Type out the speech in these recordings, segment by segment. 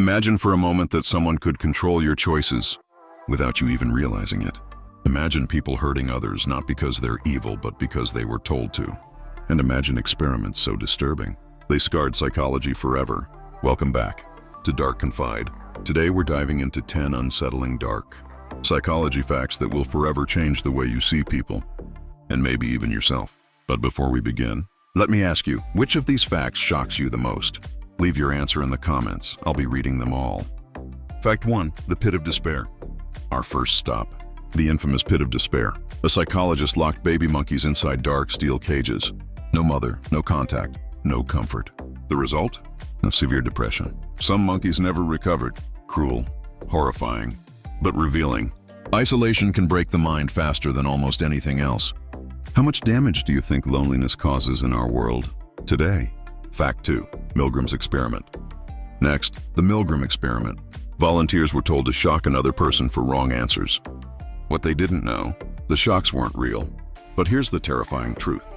Imagine for a moment that someone could control your choices without you even realizing it. Imagine people hurting others not because they're evil, but because they were told to. And imagine experiments so disturbing they scarred psychology forever. Welcome back to Dark Confide. Today we're diving into 10 unsettling dark psychology facts that will forever change the way you see people, and maybe even yourself. But before we begin, let me ask you, which of these facts shocks you the most? Leave your answer in the comments. I'll be reading them all. Fact 1. The Pit of Despair. Our first stop. The infamous Pit of Despair. A psychologist locked baby monkeys inside dark steel cages. No mother, no contact, no comfort. The result? A severe depression. Some monkeys never recovered. Cruel, horrifying, but revealing. Isolation can break the mind faster than almost anything else. How much damage do you think loneliness causes in our world today? Fact 2. Milgram's experiment. Next, the Milgram experiment. Volunteers were told to shock another person for wrong answers. What they didn't know, the shocks weren't real. But here's the terrifying truth.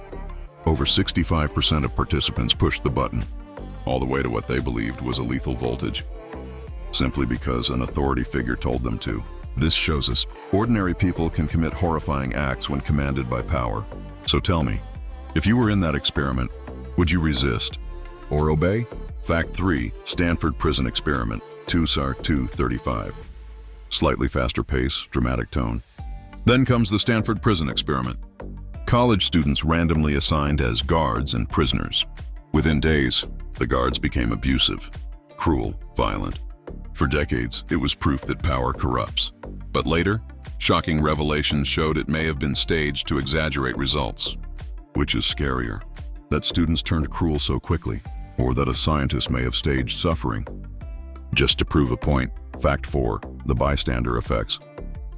Over 65% of participants pushed the button, all the way to what they believed was a lethal voltage, simply because an authority figure told them to. This shows us ordinary people can commit horrifying acts when commanded by power. So tell me, if you were in that experiment, would you resist or obey? Fact 3. Stanford Prison Experiment. 2 SAR 235. Slightly faster pace, dramatic tone. Then comes the Stanford Prison Experiment. College students randomly assigned as guards and prisoners. Within days, the guards became abusive, cruel, violent. For decades, it was proof that power corrupts. But later, shocking revelations showed it may have been staged to exaggerate results. Which is scarier? That students turned cruel so quickly, or that a scientist may have staged suffering? Just to prove a point, fact 4, the bystander effects.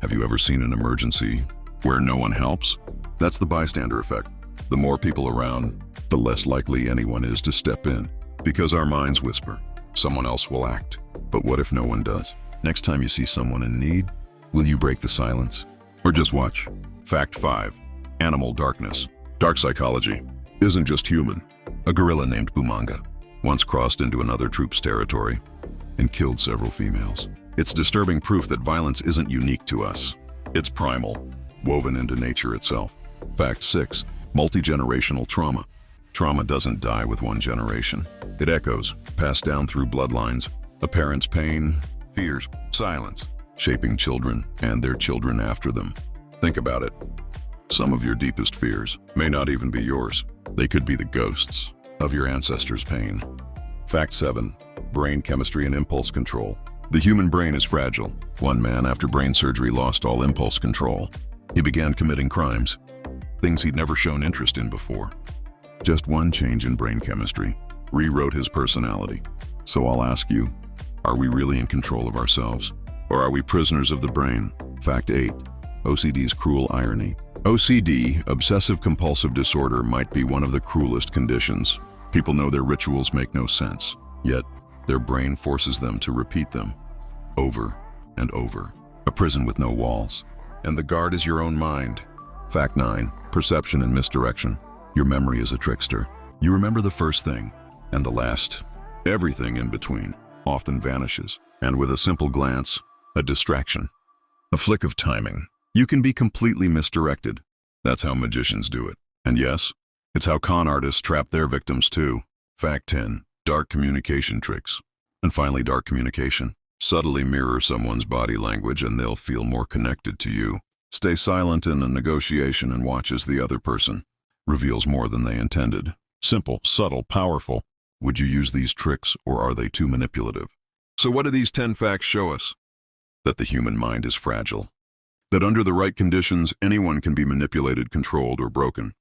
Have you ever seen an emergency where no one helps? That's the bystander effect. The more people around, the less likely anyone is to step in, because our minds whisper, someone else will act. But what if no one does? Next time you see someone in need, will you break the silence? Or just watch? Fact 5, animal darkness. Dark psychology isn't just human. A gorilla named Bumanga once crossed into another troop's territory and killed several females. It's disturbing proof that violence isn't unique to us. It's primal, woven into nature itself. Fact 6, multi-generational trauma. Trauma doesn't die with one generation. It echoes, passed down through bloodlines. A parent's pain, fears, silence, shaping children and their children after them. Think about it. Some of your deepest fears may not even be yours. They could be the ghosts of your ancestors' pain. Fact 7, brain chemistry and impulse control. The human brain is fragile. One man after brain surgery lost all impulse control. He began committing crimes, things he'd never shown interest in before. Just one change in brain chemistry rewrote his personality. So I'll ask you, are we really in control of ourselves? Or are we prisoners of the brain? Fact 8, OCD's cruel irony. OCD, obsessive-compulsive disorder, might be one of the cruelest conditions. People know their rituals make no sense, yet their brain forces them to repeat them over and over. A prison with no walls. And the guard is your own mind. Fact 9, perception and misdirection. Your memory is a trickster. You remember the first thing, and the last. Everything in between often vanishes. And with a simple glance, a distraction, a flick of timing, you can be completely misdirected. That's how magicians do it. And yes, it's how con artists trap their victims too. Fact 10, dark communication tricks. And finally, dark communication. Subtly mirror someone's body language and they'll feel more connected to you. Stay silent in a negotiation and watch as the other person reveals more than they intended. Simple, subtle, powerful. Would you use these tricks, or are they too manipulative? So what do these 10 facts show us? That the human mind is fragile. That under the right conditions, anyone can be manipulated, controlled, or broken.